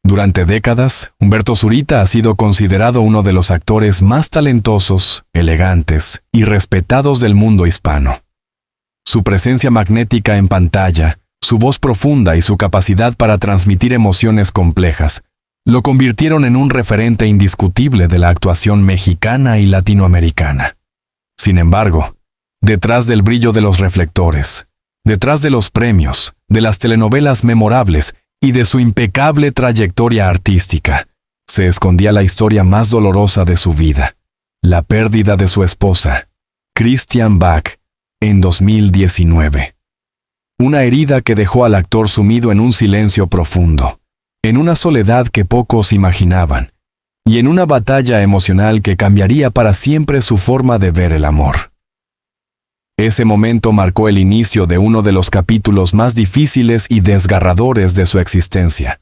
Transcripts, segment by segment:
Durante décadas, Humberto Zurita ha sido considerado uno de los actores más talentosos, elegantes y respetados del mundo hispano. Su presencia magnética en pantalla, su voz profunda y su capacidad para transmitir emociones complejas lo convirtieron en un referente indiscutible de la actuación mexicana y latinoamericana. Sin embargo, detrás del brillo de los reflectores, detrás de los premios, de las telenovelas memorables y de su impecable trayectoria artística, se escondía la historia más dolorosa de su vida, la pérdida de su esposa, Christian Bach, en 2019. Una herida que dejó al actor sumido en un silencio profundo, en una soledad que pocos imaginaban, y en una batalla emocional que cambiaría para siempre su forma de ver el amor. Ese momento marcó el inicio de uno de los capítulos más difíciles y desgarradores de su existencia.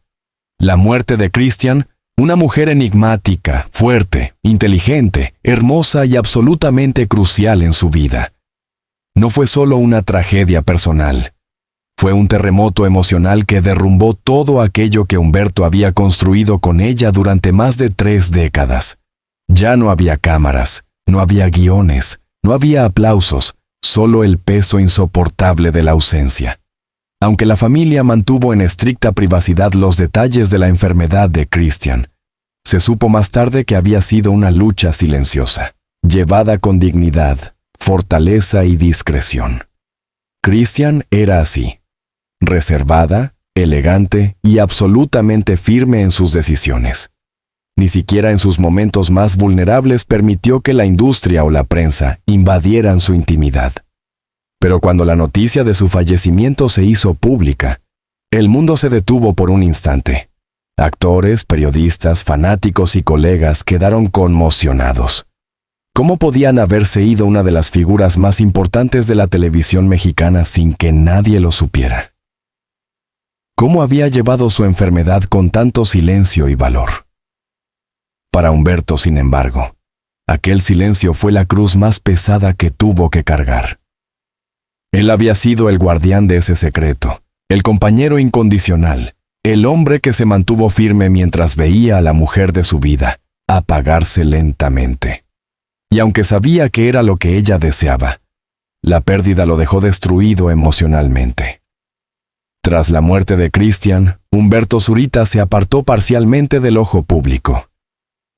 La muerte de Christian, una mujer enigmática, fuerte, inteligente, hermosa y absolutamente crucial en su vida. No fue solo una tragedia personal. Fue un terremoto emocional que derrumbó todo aquello que Humberto había construido con ella durante más de 3 décadas. Ya no había cámaras, no había guiones, no había aplausos, solo el peso insoportable de la ausencia. Aunque la familia mantuvo en estricta privacidad los detalles de la enfermedad de Christian, se supo más tarde que había sido una lucha silenciosa, llevada con dignidad, fortaleza y discreción. Christian era así, reservada, elegante y absolutamente firme en sus decisiones. Ni siquiera en sus momentos más vulnerables permitió que la industria o la prensa invadieran su intimidad. Pero cuando la noticia de su fallecimiento se hizo pública, el mundo se detuvo por un instante. Actores, periodistas, fanáticos y colegas quedaron conmocionados. ¿Cómo podían haberse ido una de las figuras más importantes de la televisión mexicana sin que nadie lo supiera? ¿Cómo había llevado su enfermedad con tanto silencio y valor? Para Humberto, sin embargo, aquel silencio fue la cruz más pesada que tuvo que cargar. Él había sido el guardián de ese secreto, el compañero incondicional, el hombre que se mantuvo firme mientras veía a la mujer de su vida apagarse lentamente. Y aunque sabía que era lo que ella deseaba, la pérdida lo dejó destruido emocionalmente. Tras la muerte de Christian, Humberto Zurita se apartó parcialmente del ojo público.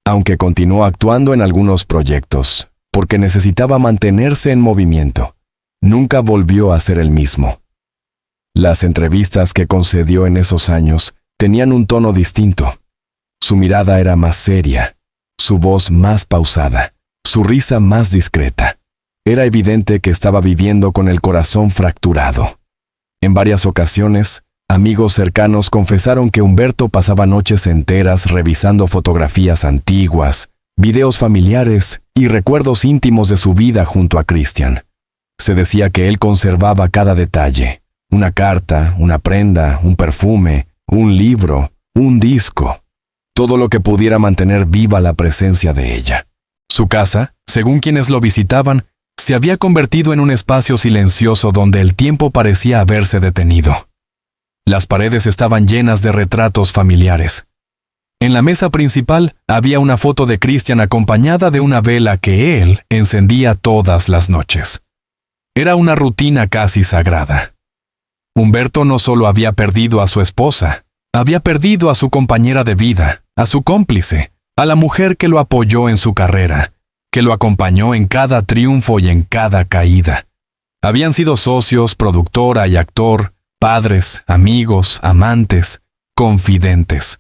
Aunque continuó actuando en algunos proyectos, porque necesitaba mantenerse en movimiento, nunca volvió a ser el mismo. Las entrevistas que concedió en esos años tenían un tono distinto. Su mirada era más seria, su voz más pausada, su risa más discreta. Era evidente que estaba viviendo con el corazón fracturado. En varias ocasiones, amigos cercanos confesaron que Humberto pasaba noches enteras revisando fotografías antiguas, videos familiares y recuerdos íntimos de su vida junto a Christian. Se decía que él conservaba cada detalle: una carta, una prenda, un perfume, un libro, un disco. Todo lo que pudiera mantener viva la presencia de ella. Su casa, según quienes lo visitaban, se había convertido en un espacio silencioso donde el tiempo parecía haberse detenido. Las paredes estaban llenas de retratos familiares. En la mesa principal había una foto de Christian acompañada de una vela que él encendía todas las noches. Era una rutina casi sagrada. Humberto no solo había perdido a su esposa, había perdido a su compañera de vida, a su cómplice, a la mujer que lo apoyó en su carrera, que lo acompañó en cada triunfo y en cada caída. Habían sido socios, productora y actor, padres, amigos, amantes, confidentes.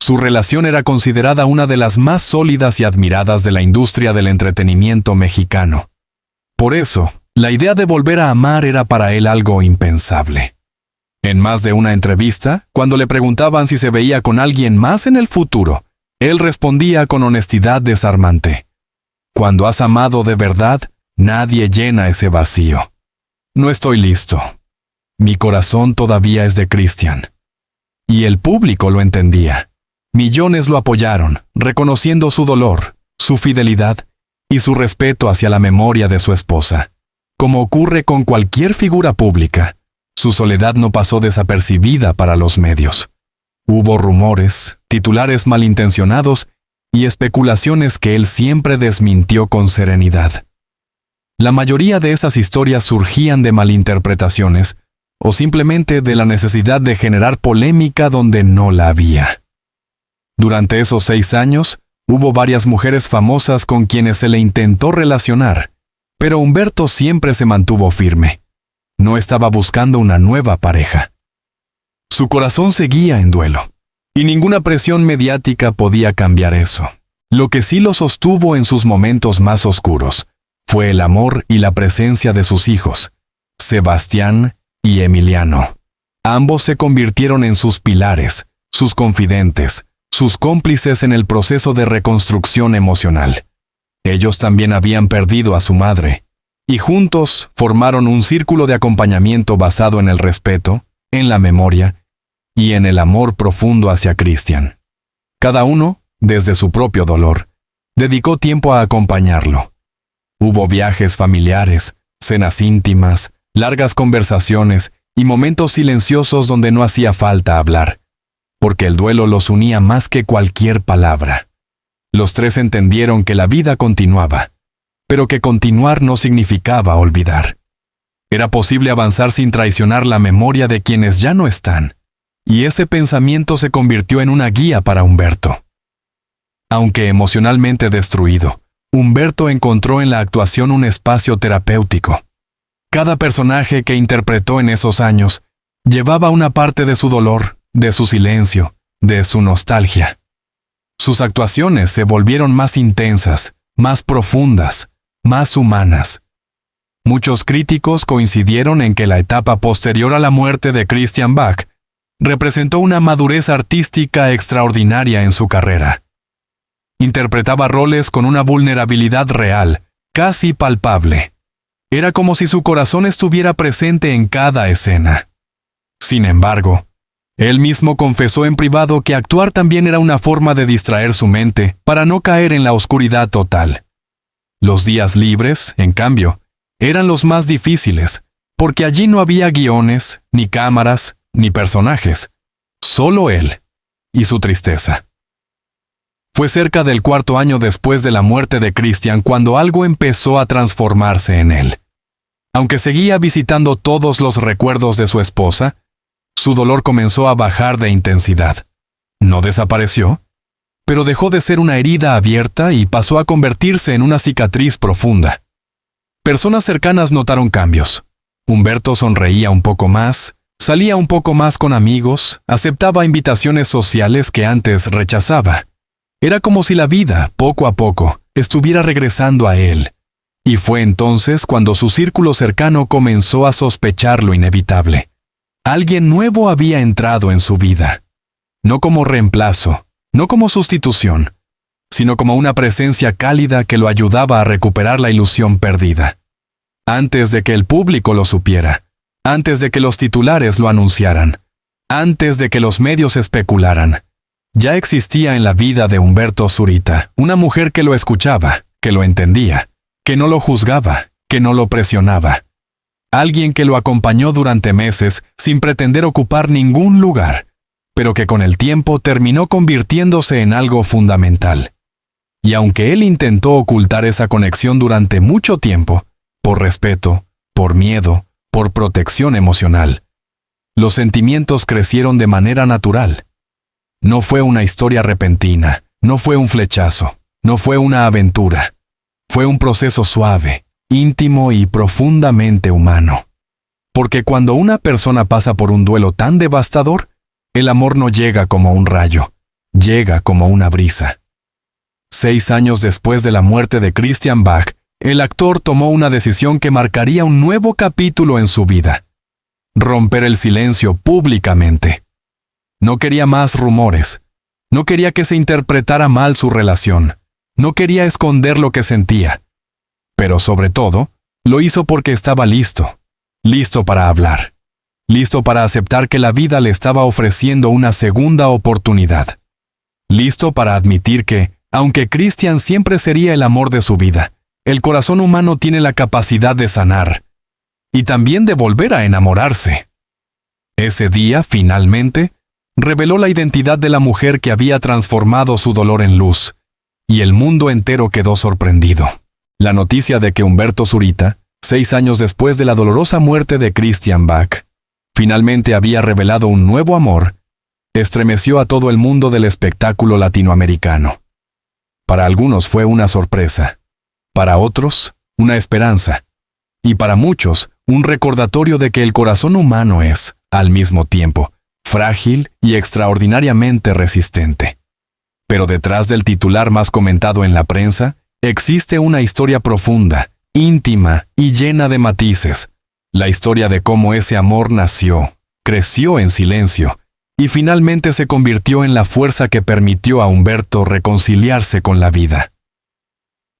Su relación era considerada una de las más sólidas y admiradas de la industria del entretenimiento mexicano. Por eso, la idea de volver a amar era para él algo impensable. En más de una entrevista, cuando le preguntaban si se veía con alguien más en el futuro, él respondía con honestidad desarmante: Cuando has amado de verdad, nadie llena ese vacío. No estoy listo. Mi corazón todavía es de Christian. Y el público lo entendía. Millones lo apoyaron, reconociendo su dolor, su fidelidad y su respeto hacia la memoria de su esposa. Como ocurre con cualquier figura pública, su soledad no pasó desapercibida para los medios. Hubo rumores, titulares malintencionados y especulaciones que él siempre desmintió con serenidad. La mayoría de esas historias surgían de malinterpretaciones o simplemente de la necesidad de generar polémica donde no la había. Durante esos 6 años, hubo varias mujeres famosas con quienes se le intentó relacionar, pero Humberto siempre se mantuvo firme. No estaba buscando una nueva pareja. Su corazón seguía en duelo, y ninguna presión mediática podía cambiar eso. Lo que sí lo sostuvo en sus momentos más oscuros fue el amor y la presencia de sus hijos, Sebastián y Emiliano. Ambos se convirtieron en sus pilares, sus confidentes, sus cómplices en el proceso de reconstrucción emocional. Ellos también habían perdido a su madre, y juntos formaron un círculo de acompañamiento basado en el respeto, en la memoria y en el amor profundo hacia Christian. Cada uno, desde su propio dolor, dedicó tiempo a acompañarlo. Hubo viajes familiares, cenas íntimas, largas conversaciones y momentos silenciosos donde no hacía falta hablar, porque el duelo los unía más que cualquier palabra. Los tres entendieron que la vida continuaba, pero que continuar no significaba olvidar. Era posible avanzar sin traicionar la memoria de quienes ya no están, y ese pensamiento se convirtió en una guía para Humberto. Aunque emocionalmente destruido, Humberto encontró en la actuación un espacio terapéutico. Cada personaje que interpretó en esos años llevaba una parte de su dolor, de su silencio, de su nostalgia. Sus actuaciones se volvieron más intensas, más profundas, más humanas. Muchos críticos coincidieron en que la etapa posterior a la muerte de Christian Bach representó una madurez artística extraordinaria en su carrera. Interpretaba roles con una vulnerabilidad real, casi palpable. Era como si su corazón estuviera presente en cada escena. Sin embargo, él mismo confesó en privado que actuar también era una forma de distraer su mente para no caer en la oscuridad total. Los días libres, en cambio, eran los más difíciles, porque allí no había guiones, ni cámaras, ni personajes. Solo él y su tristeza. Fue cerca del 4.º año después de la muerte de Christian cuando algo empezó a transformarse en él. Aunque seguía visitando todos los recuerdos de su esposa, su dolor comenzó a bajar de intensidad. No desapareció, pero dejó de ser una herida abierta y pasó a convertirse en una cicatriz profunda. Personas cercanas notaron cambios. Humberto sonreía un poco más, salía un poco más con amigos, aceptaba invitaciones sociales que antes rechazaba. Era como si la vida, poco a poco, estuviera regresando a él. Y fue entonces cuando su círculo cercano comenzó a sospechar lo inevitable. Alguien nuevo había entrado en su vida. No como reemplazo, no como sustitución, sino como una presencia cálida que lo ayudaba a recuperar la ilusión perdida. Antes de que el público lo supiera, antes de que los titulares lo anunciaran, antes de que los medios especularan, ya existía en la vida de Humberto Zurita una mujer que lo escuchaba, que lo entendía, que no lo juzgaba, que no lo presionaba. Alguien que lo acompañó durante meses sin pretender ocupar ningún lugar, pero que con el tiempo terminó convirtiéndose en algo fundamental. Y aunque él intentó ocultar esa conexión durante mucho tiempo, por respeto, por miedo, por protección emocional, los sentimientos crecieron de manera natural. No fue una historia repentina, no fue un flechazo, no fue una aventura. Fue un proceso suave, íntimo y profundamente humano. Porque cuando una persona pasa por un duelo tan devastador, el amor no llega como un rayo, llega como una brisa. 6 años después de la muerte de Christian Bach, el actor tomó una decisión que marcaría un nuevo capítulo en su vida: romper el silencio públicamente. No quería más rumores, no quería que se interpretara mal su relación, no quería esconder lo que sentía. Pero sobre todo, lo hizo porque estaba listo para hablar, listo para aceptar que la vida le estaba ofreciendo una segunda oportunidad, listo para admitir que, aunque Christian siempre sería el amor de su vida, el corazón humano tiene la capacidad de sanar y también de volver a enamorarse. Ese día, finalmente, reveló la identidad de la mujer que había transformado su dolor en luz, y el mundo entero quedó sorprendido. La noticia de que Humberto Zurita, 6 años después de la dolorosa muerte de Christian Bach, finalmente había revelado un nuevo amor, estremeció a todo el mundo del espectáculo latinoamericano. Para algunos fue una sorpresa, para otros, una esperanza, y para muchos, un recordatorio de que el corazón humano es, al mismo tiempo, frágil y extraordinariamente resistente. Pero detrás del titular más comentado en la prensa, existe una historia profunda, íntima y llena de matices. La historia de cómo ese amor nació, creció en silencio, y finalmente se convirtió en la fuerza que permitió a Humberto reconciliarse con la vida.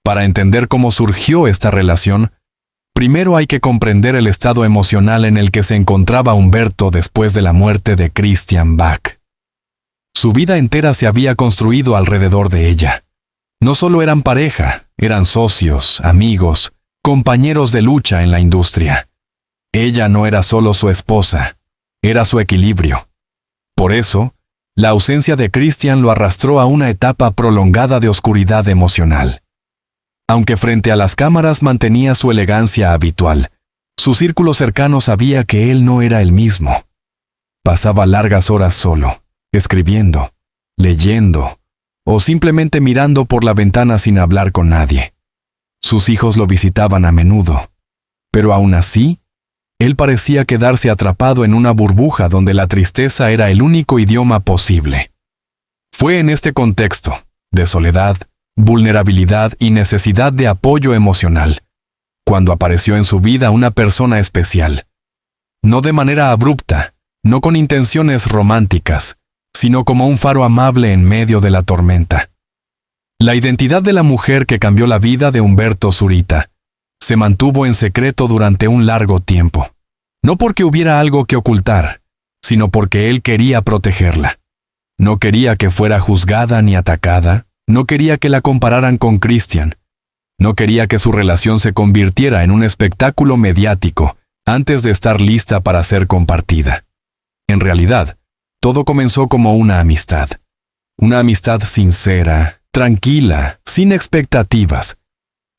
Para entender cómo surgió esta relación, primero hay que comprender el estado emocional en el que se encontraba Humberto después de la muerte de Christian Bach. Su vida entera se había construido alrededor de ella. No solo eran pareja, eran socios, amigos, compañeros de lucha en la industria. Ella no era solo su esposa, era su equilibrio. Por eso, la ausencia de Christian lo arrastró a una etapa prolongada de oscuridad emocional. Aunque frente a las cámaras mantenía su elegancia habitual, su círculo cercano sabía que él no era el mismo. Pasaba largas horas solo, escribiendo, leyendo, o simplemente mirando por la ventana sin hablar con nadie. Sus hijos lo visitaban a menudo, pero aún así, él parecía quedarse atrapado en una burbuja donde la tristeza era el único idioma posible. Fue en este contexto, de soledad, vulnerabilidad y necesidad de apoyo emocional, cuando apareció en su vida una persona especial. No de manera abrupta, no con intenciones románticas, sino como un faro amable en medio de la tormenta. La identidad de la mujer que cambió la vida de Humberto Zurita se mantuvo en secreto durante un largo tiempo, no porque hubiera algo que ocultar, sino porque él quería protegerla. No quería que fuera juzgada ni atacada, no quería que la compararan con Christian, no quería que su relación se convirtiera en un espectáculo mediático antes de estar lista para ser compartida. En realidad, todo comenzó como una amistad sincera, tranquila, sin expectativas,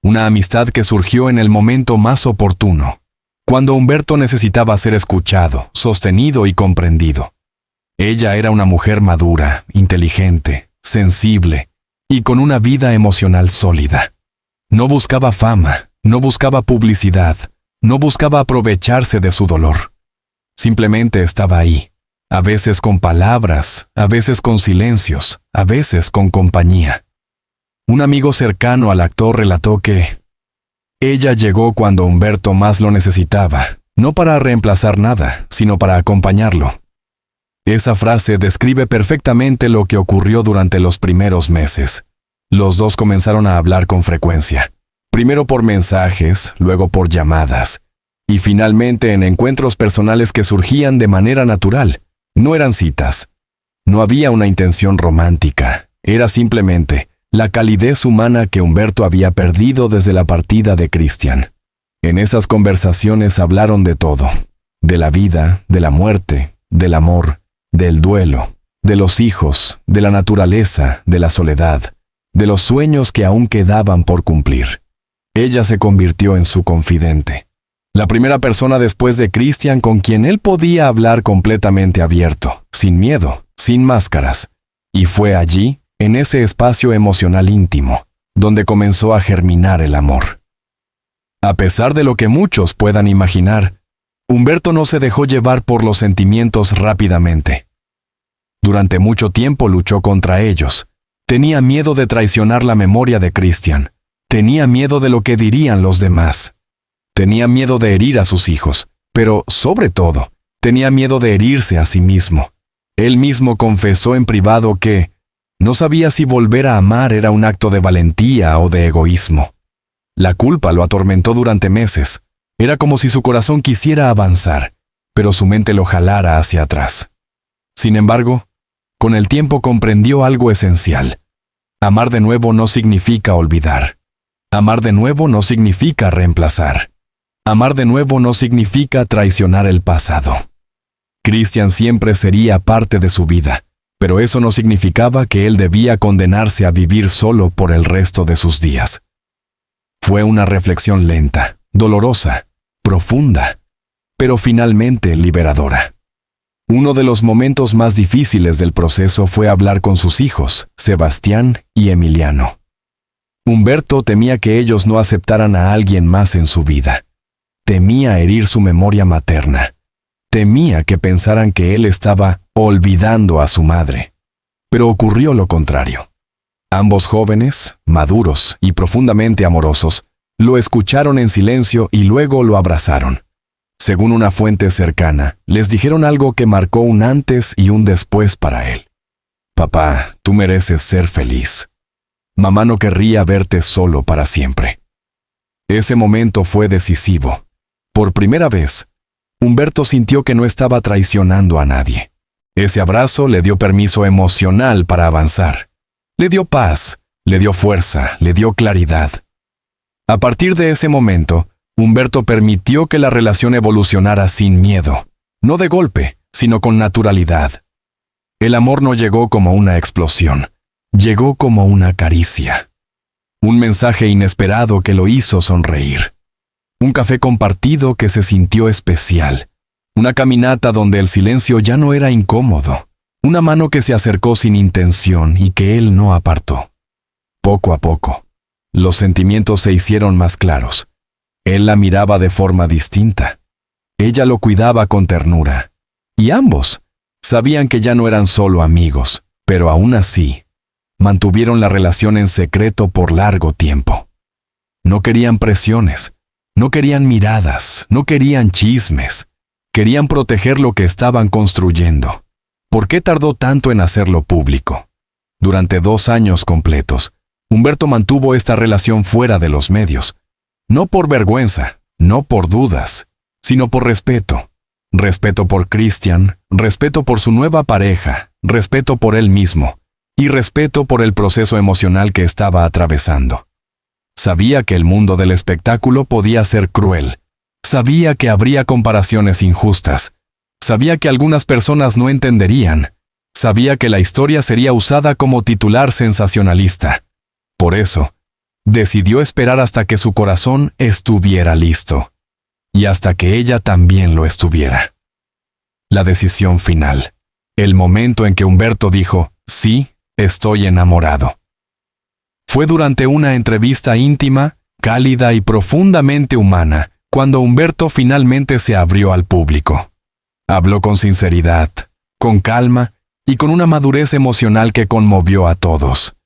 una amistad que surgió en el momento más oportuno, cuando Humberto necesitaba ser escuchado, sostenido y comprendido. Ella era una mujer madura, inteligente, sensible, y con una vida emocional sólida. No buscaba fama, no buscaba publicidad, no buscaba aprovecharse de su dolor. Simplemente estaba ahí, a veces con palabras, a veces con silencios, a veces con compañía. Un amigo cercano al actor relató que ella llegó cuando Humberto más lo necesitaba, no para reemplazar nada, sino para acompañarlo. Esa frase describe perfectamente lo que ocurrió durante los primeros meses. Los dos comenzaron a hablar con frecuencia, primero por mensajes, luego por llamadas, y finalmente en encuentros personales que surgían de manera natural. No eran citas. No había una intención romántica, era simplemente la calidez humana que Humberto había perdido desde la partida de Christian. En esas conversaciones hablaron de todo, de la vida, de la muerte, del amor, del duelo, de los hijos, de la naturaleza, de la soledad, de los sueños que aún quedaban por cumplir. Ella se convirtió en su confidente, la primera persona después de Christian con quien él podía hablar completamente abierto, sin miedo, sin máscaras, y fue allí, en ese espacio emocional íntimo, donde comenzó a germinar el amor. A pesar de lo que muchos puedan imaginar, Humberto no se dejó llevar por los sentimientos rápidamente. Durante mucho tiempo luchó contra ellos. Tenía miedo de traicionar la memoria de Christian. Tenía miedo de lo que dirían los demás. Tenía miedo de herir a sus hijos, pero, sobre todo, tenía miedo de herirse a sí mismo. Él mismo confesó en privado que no sabía si volver a amar era un acto de valentía o de egoísmo. La culpa lo atormentó durante meses. Era como si su corazón quisiera avanzar, pero su mente lo jalara hacia atrás. Sin embargo, con el tiempo comprendió algo esencial. Amar de nuevo no significa olvidar. Amar de nuevo no significa reemplazar. Amar de nuevo no significa traicionar el pasado. Cristian siempre sería parte de su vida, pero eso no significaba que él debía condenarse a vivir solo por el resto de sus días. Fue una reflexión lenta, dolorosa, profunda, pero finalmente liberadora. Uno de los momentos más difíciles del proceso fue hablar con sus hijos, Sebastián y Emiliano. Humberto temía que ellos no aceptaran a alguien más en su vida. Temía herir su memoria materna. Temía que pensaran que él estaba olvidando a su madre. Pero ocurrió lo contrario. Ambos jóvenes, maduros y profundamente amorosos, lo escucharon en silencio y luego lo abrazaron. Según una fuente cercana, les dijeron algo que marcó un antes y un después para él. Papá, tú mereces ser feliz. Mamá no querría verte solo para siempre. Ese momento fue decisivo. Por primera vez, Humberto sintió que no estaba traicionando a nadie. Ese abrazo le dio permiso emocional para avanzar. Le dio paz, le dio fuerza, le dio claridad. A partir de ese momento, Humberto permitió que la relación evolucionara sin miedo, no de golpe, sino con naturalidad. El amor no llegó como una explosión, llegó como una caricia. Un mensaje inesperado que lo hizo sonreír. Un café compartido que se sintió especial. Una caminata donde el silencio ya no era incómodo. Una mano que se acercó sin intención y que él no apartó. Poco a poco, los sentimientos se hicieron más claros. Él la miraba de forma distinta. Ella lo cuidaba con ternura. Y ambos sabían que ya no eran solo amigos, pero aún así, mantuvieron la relación en secreto por largo tiempo. No querían presiones, no querían miradas, no querían chismes. Querían proteger lo que estaban construyendo. ¿Por qué tardó tanto en hacerlo público? Durante 2 años completos, Humberto mantuvo esta relación fuera de los medios. No por vergüenza, no por dudas, sino por respeto. Respeto por Cristian, respeto por su nueva pareja, respeto por él mismo, y respeto por el proceso emocional que estaba atravesando. Sabía que el mundo del espectáculo podía ser cruel. Sabía que habría comparaciones injustas. Sabía que algunas personas no entenderían. Sabía que la historia sería usada como titular sensacionalista. Por eso, decidió esperar hasta que su corazón estuviera listo. Y hasta que ella también lo estuviera. La decisión final. El momento en que Humberto dijo, sí, estoy enamorado. Fue durante una entrevista íntima, cálida y profundamente humana, cuando Humberto finalmente se abrió al público. Habló con sinceridad, con calma y con una madurez emocional que conmovió a todos.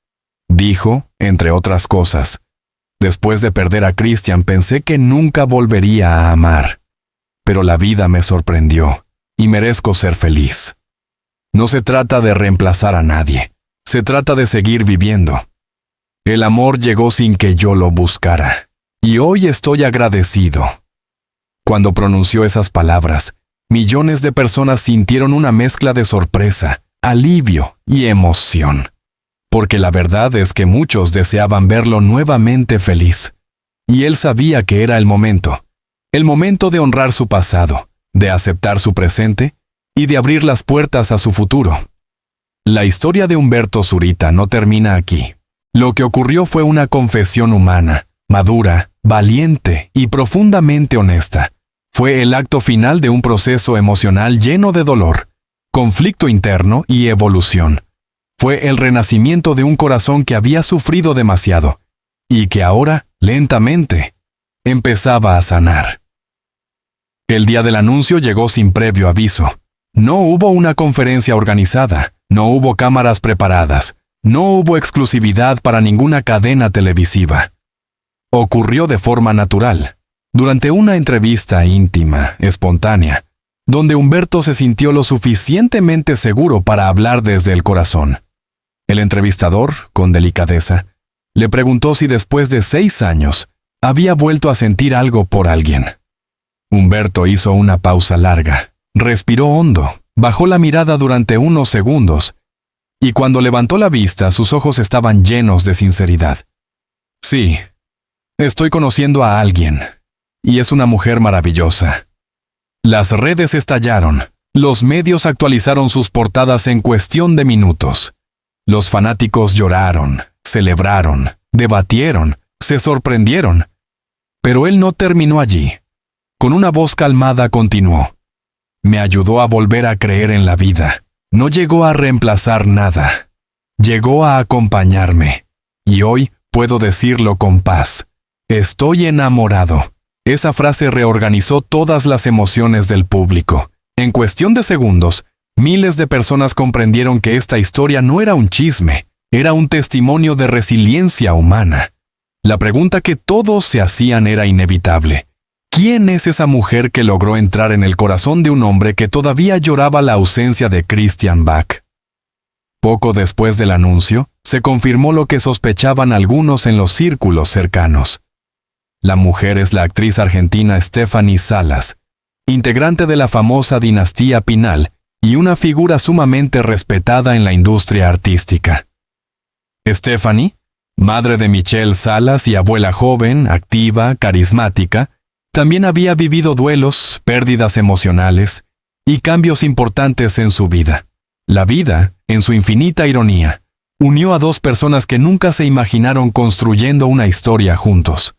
Dijo, entre otras cosas, después de perder a Cristian pensé que nunca volvería a amar. Pero la vida me sorprendió y merezco ser feliz. No se trata de reemplazar a nadie, se trata de seguir viviendo. El amor llegó sin que yo lo buscara, y hoy estoy agradecido. Cuando pronunció esas palabras, millones de personas sintieron una mezcla de sorpresa, alivio y emoción. Porque la verdad es que muchos deseaban verlo nuevamente feliz. Y él sabía que era el momento de honrar su pasado, de aceptar su presente y de abrir las puertas a su futuro. La historia de Humberto Zurita no termina aquí. Lo que ocurrió fue una confesión humana, madura, valiente y profundamente honesta. Fue el acto final de un proceso emocional lleno de dolor, conflicto interno y evolución. Fue el renacimiento de un corazón que había sufrido demasiado y que ahora, lentamente, empezaba a sanar. El día del anuncio llegó sin previo aviso. No hubo una conferencia organizada, no hubo cámaras preparadas, no hubo exclusividad para ninguna cadena televisiva. Ocurrió de forma natural, durante una entrevista íntima, espontánea, donde Humberto se sintió lo suficientemente seguro para hablar desde el corazón. El entrevistador, con delicadeza, le preguntó si después de 6 años había vuelto a sentir algo por alguien. Humberto hizo una pausa larga, respiró hondo, bajó la mirada durante unos segundos, y cuando levantó la vista, sus ojos estaban llenos de sinceridad. Sí, estoy conociendo a alguien, y es una mujer maravillosa. Las redes estallaron, Los medios actualizaron sus portadas en cuestión de minutos. Los fanáticos lloraron, celebraron, debatieron, se sorprendieron. Pero él no terminó allí. Con una voz calmada continuó. Me ayudó a volver a creer en la vida. No llegó a reemplazar nada. Llegó a acompañarme. Y hoy puedo decirlo con paz. Estoy enamorado. Esa frase reorganizó todas las emociones del público. En cuestión de segundos, miles de personas comprendieron que esta historia no era un chisme, era un testimonio de resiliencia humana. La pregunta que todos se hacían era inevitable. ¿Quién es esa mujer que logró entrar en el corazón de un hombre que todavía lloraba la ausencia de Christian Bach? Poco después del anuncio, se confirmó lo que sospechaban algunos en los círculos cercanos. La mujer es la actriz argentina Stephanie Salas, integrante de la famosa dinastía Pinal y una figura sumamente respetada en la industria artística. Stephanie, madre de Michelle Salas y abuela joven, activa, carismática, también había vivido duelos, pérdidas emocionales y cambios importantes en su vida. La vida, en su infinita ironía, unió a dos personas que nunca se imaginaron construyendo una historia juntos.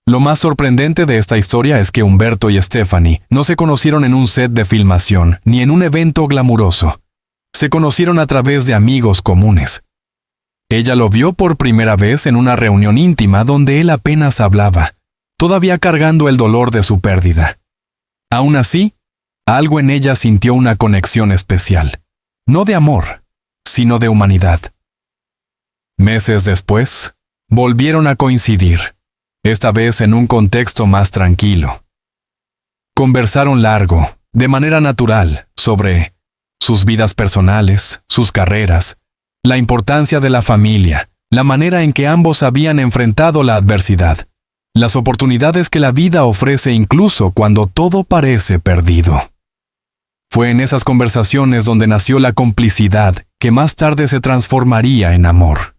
Lo más sorprendente de esta historia es que Humberto y Stephanie no se conocieron en un set de filmación ni en un evento glamuroso. Se conocieron a través de amigos comunes. Ella lo vio por primera vez en una reunión íntima donde él apenas hablaba, todavía cargando el dolor de su pérdida. Aún así, algo en ella sintió una conexión especial, no de amor, sino de humanidad. Meses después, volvieron a coincidir. Esta vez en un contexto más tranquilo. Conversaron largo, de manera natural, sobre sus vidas personales, sus carreras, la importancia de la familia, la manera en que ambos habían enfrentado la adversidad, las oportunidades que la vida ofrece incluso cuando todo parece perdido. Fue en esas conversaciones donde nació la complicidad que más tarde se transformaría en amor.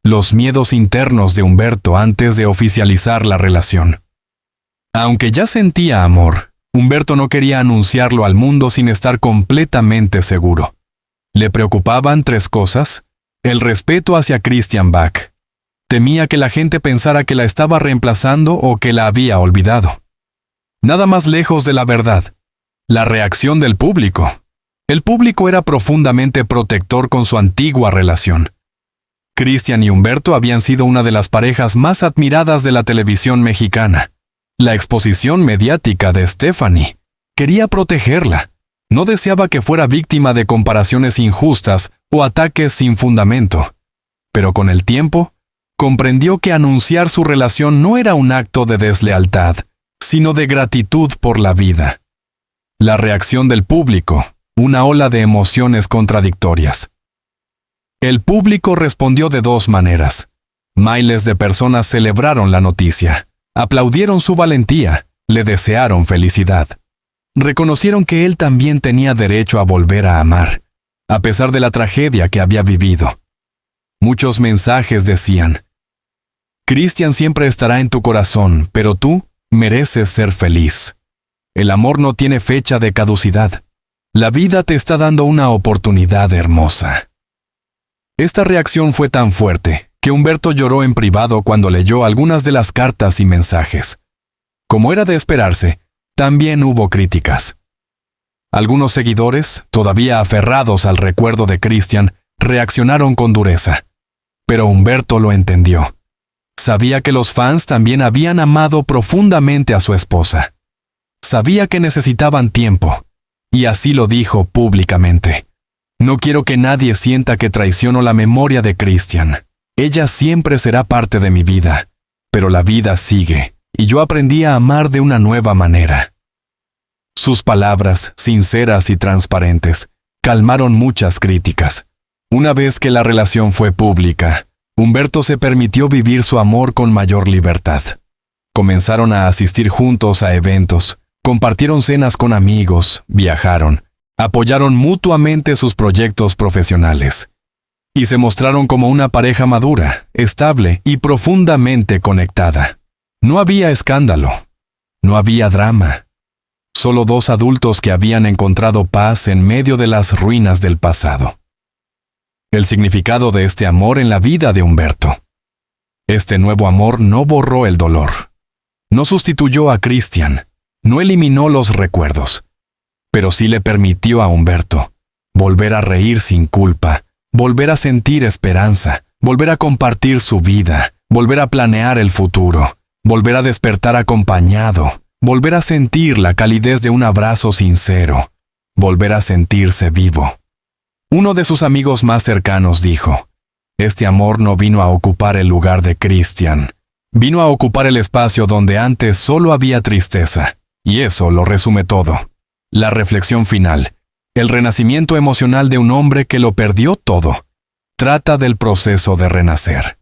Los miedos internos de Humberto antes de oficializar la relación. Aunque ya sentía amor, Humberto no quería anunciarlo al mundo sin estar completamente seguro. Le preocupaban tres cosas: el respeto hacia Christian Bach. Temía que la gente pensara que la estaba reemplazando o que la había olvidado. Nada más lejos de la verdad. La reacción del público. El público era profundamente protector con su antigua relación. Christian y Humberto habían sido una de las parejas más admiradas de la televisión mexicana. La exposición mediática de Stephanie quería protegerla. No deseaba que fuera víctima de comparaciones injustas o ataques sin fundamento. Pero con el tiempo, comprendió que anunciar su relación no era un acto de deslealtad, sino de gratitud por la vida. La reacción del público, una ola de emociones contradictorias. El público respondió de dos maneras. Miles de personas celebraron la noticia, aplaudieron su valentía, le desearon felicidad. Reconocieron que él también tenía derecho a volver a amar, a pesar de la tragedia que había vivido. Muchos mensajes decían: Christian siempre estará en tu corazón, pero tú mereces ser feliz. El amor no tiene fecha de caducidad. La vida te está dando una oportunidad hermosa. Esta reacción fue tan fuerte que Humberto lloró en privado cuando leyó algunas de las cartas y mensajes. Como era de esperarse, también hubo críticas. Algunos seguidores, todavía aferrados al recuerdo de Christian, reaccionaron con dureza. Pero Humberto lo entendió. Sabía que los fans también habían amado profundamente a su esposa. Sabía que necesitaban tiempo, y así lo dijo públicamente. No quiero que nadie sienta que traiciono la memoria de Christian. Ella siempre será parte de mi vida, pero la vida sigue, y yo aprendí a amar de una nueva manera. Sus palabras, sinceras y transparentes, calmaron muchas críticas. Una vez que la relación fue pública, Humberto se permitió vivir su amor con mayor libertad. Comenzaron a asistir juntos a eventos, compartieron cenas con amigos, viajaron, apoyaron mutuamente sus proyectos profesionales. Y se mostraron como una pareja madura, estable y profundamente conectada. No había escándalo. No había drama. solo dos adultos que habían encontrado paz en medio de las ruinas del pasado. El significado de este amor en la vida de Humberto. Este nuevo amor no borró el dolor. No sustituyó a Christian, no eliminó los recuerdos, pero sí le permitió a Humberto volver a reír sin culpa, volver a sentir esperanza, volver a compartir su vida, volver a planear el futuro, volver a despertar acompañado, volver a sentir la calidez de un abrazo sincero, volver a sentirse vivo. Uno de sus amigos más cercanos dijo: este amor no vino a ocupar el lugar de Christian, vino a ocupar el espacio donde antes solo había tristeza, y eso lo resume todo. La reflexión final, el renacimiento emocional de un hombre que lo perdió todo, trata del proceso de renacer.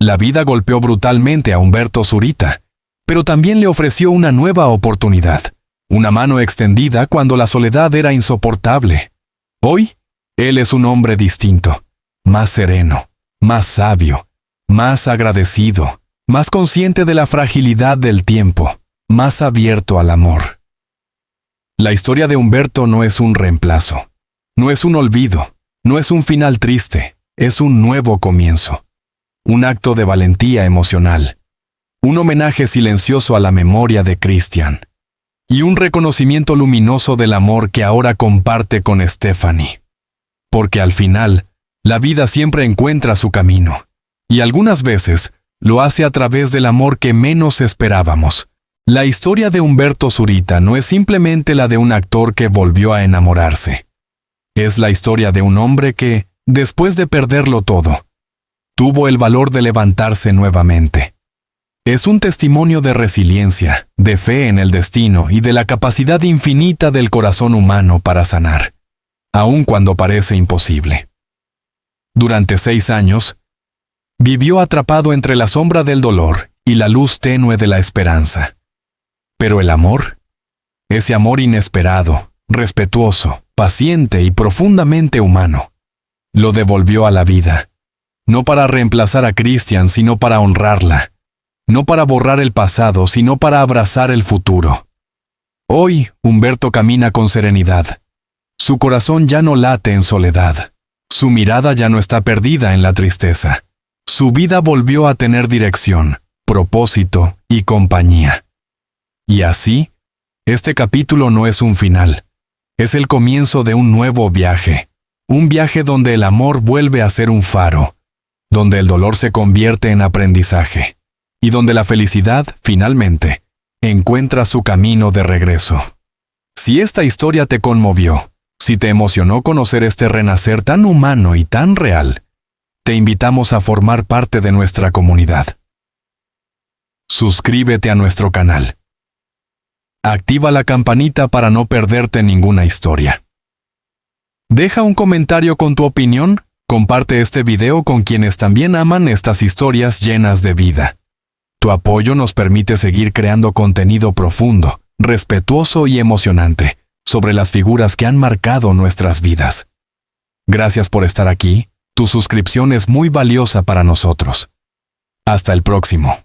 La vida golpeó brutalmente a Humberto Zurita, pero también le ofreció una nueva oportunidad, una mano extendida cuando la soledad era insoportable. Hoy, él es un hombre distinto, más sereno, más sabio, más agradecido, más consciente de la fragilidad del tiempo, más abierto al amor. La historia de Humberto no es un reemplazo, no es un olvido, no es un final triste, es un nuevo comienzo. Un acto de valentía emocional, un homenaje silencioso a la memoria de Christian, y un reconocimiento luminoso del amor que ahora comparte con Stephanie. Porque al final, la vida siempre encuentra su camino, y algunas veces lo hace a través del amor que menos esperábamos. La historia de Humberto Zurita no es simplemente la de un actor que volvió a enamorarse. Es la historia de un hombre que, después de perderlo todo, tuvo el valor de levantarse nuevamente. Es un testimonio de resiliencia, de fe en el destino y de la capacidad infinita del corazón humano para sanar, aun cuando parece imposible. Durante 6 años, vivió atrapado entre la sombra del dolor y la luz tenue de la esperanza. Pero el amor, ese amor inesperado, respetuoso, paciente y profundamente humano, lo devolvió a la vida, no para reemplazar a Christian, sino para honrarla, no para borrar el pasado, sino para abrazar el futuro. Hoy, Humberto camina con serenidad. Su corazón ya no late en soledad. Su mirada ya no está perdida en la tristeza. Su vida volvió a tener dirección, propósito y compañía. Y así, este capítulo no es un final. Es el comienzo de un nuevo viaje. Un viaje donde el amor vuelve a ser un faro, donde el dolor se convierte en aprendizaje, y donde la felicidad, finalmente, encuentra su camino de regreso. Si esta historia te conmovió, si te emocionó conocer este renacer tan humano y tan real, te invitamos a formar parte de nuestra comunidad. Suscríbete a nuestro canal. Activa la campanita para no perderte ninguna historia. Deja un comentario con tu opinión, comparte este video con quienes también aman estas historias llenas de vida. Tu apoyo nos permite seguir creando contenido profundo, respetuoso y emocionante sobre las figuras que han marcado nuestras vidas. Gracias por estar aquí, tu suscripción es muy valiosa para nosotros. Hasta el próximo.